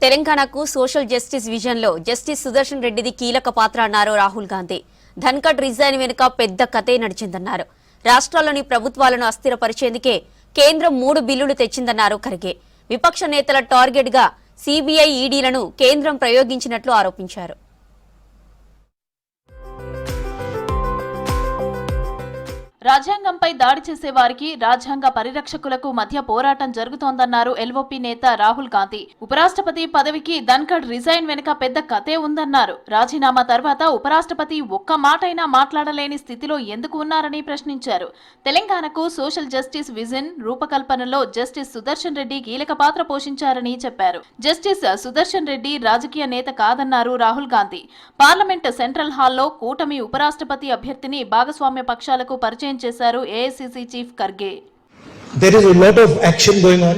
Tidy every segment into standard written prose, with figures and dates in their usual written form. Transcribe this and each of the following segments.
తెలంగాణకు social justice విజన్లో justice Sudarshan రెడ్డిది కీలక పాత్ర అన్నారు రాహుల్ గాంధీ. ధన్కడ్ రిజైన్ వెనుక పెద్ద కథే నడిచిందన్నారు. రాష్ట్రాల్లోని ప్రభుత్వాలను అస్థిరపరిచేందుకే కేంద్రం 3 బిల్లులు తెచ్చిందన్నారు ఖర్గే. విపక్ష నేతల టార్గెట్ గా సీబీఐ, ఈడీలను కేంద్రం ప్రయోగించినట్లు ఆరోపించారు. రాజ్యాంగంపై దాడి చేసే వారికి రాజ్యాంగ పరిరక్షకులకు మధ్య పోరాటం జరుగుతోందన్నారు ఎల్ఓపీ నేత రాహుల్ గాంధీ. ఉపరాష్ట్రపతి పదవికి ధన్కడ్ రిజైన్ వెనుక పెద్ద కథే ఉందన్నారు. రాజీనామా తర్వాత ఉపరాష్ట్రపతి ఒక్క మాటైనా మాట్లాడలేని స్థితిలో ఎందుకు ఉన్నారని ప్రశ్నించారు. తెలంగాణకు సోషల్ జస్టిస్ విజన్ రూపకల్పనలో జస్టిస్ సుదర్శన్ రెడ్డి కీలక పాత్ర పోషించారని చెప్పారు. జస్టిస్ సుదర్శన్ రెడ్డి రాజకీయ నేత కాదన్నారు రాహుల్ గాంధీ. పార్లమెంట్ సెంట్రల్ హాల్లో కూటమి ఉపరాష్ట్రపతి అభ్యర్థిని భాగస్వామ్య పక్షాలకు పరిచయం చేశారు AICC chief Kharge. There is a lot of action going on.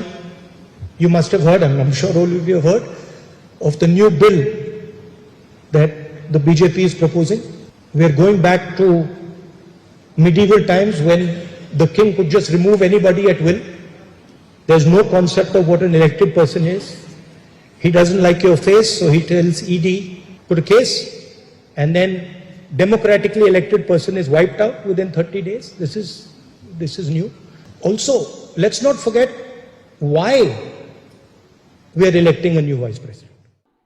You must have heard, and I'm sure all of you have heard, of the new bill that the BJP is proposing. We are going back to medieval times when the king could just remove anybody at will. There's no concept of what an elected person is. He doesn't like your face, so he tells ED, put a case, and then democratically elected person is wiped out within 30 days. This is new. Also, let's not forget why we are electing a new vice president.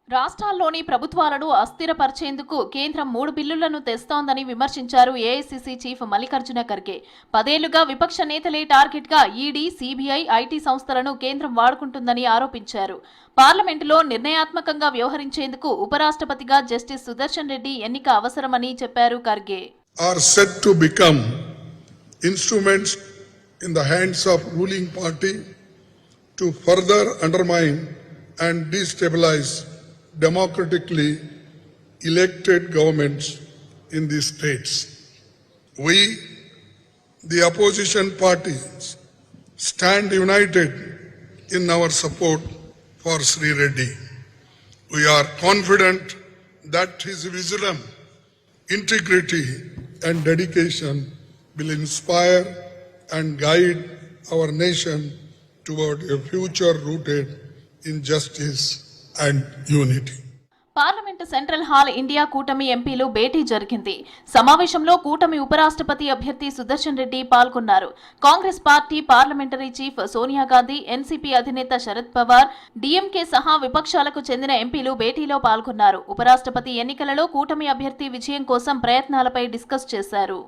రాష్ట్రాల్లోని ప్రభుత్వాలను అస్థిరపరిచేందుకు కేంద్రం 3 బిల్లులను తెస్తోందని విమర్శించారు AICC chief Mallikarjuna Kharge. 10 ఏళ్లుగా విపక్ష నేతలే target గా ED, CBI, IT సంస్థలను కేంద్రం వాడుకుంటుందని ఆరోపించారు. పార్లమెంటులో నిర్ణయాత్మకంగా వ్యవహరించేందుకు ఉపరాష్ట్రపతిగా జస్టిస్ సుదర్శన్ రెడ్డి ఎన్నిక అవసరమని చెప్పారు Kharge. Are set to become instruments in the hands of ruling party to further undermine and destabilize democratically elected governments in these states. We, the opposition parties, stand united in our support for Sri Reddy. We are confident that his wisdom, integrity and dedication will inspire and guide our nation toward a future rooted in justice and unity. Parliament central hall India కూటమి ఎంపీలు భేటీ జరిగింది. సమావేశంలో కూటమి ఉపరాష్ట్రపతి అభ్యర్థి సుదర్శన్ రెడ్డి పాల్గొన్నారు. Congress party parliamentary chief Sonia Gandhi, NCP అధినేత Sharad Pawar, DMK సహా విపక్షాలకు చెందిన ఎంపీలు భేటీలో పాల్గొన్నారు. ఉపరాష్ట్రపతి ఎన్నికలలో కూటమి అభ్యర్థి విజయం కోసం ప్రయత్నాలపై డిస్కస్ చేశారు.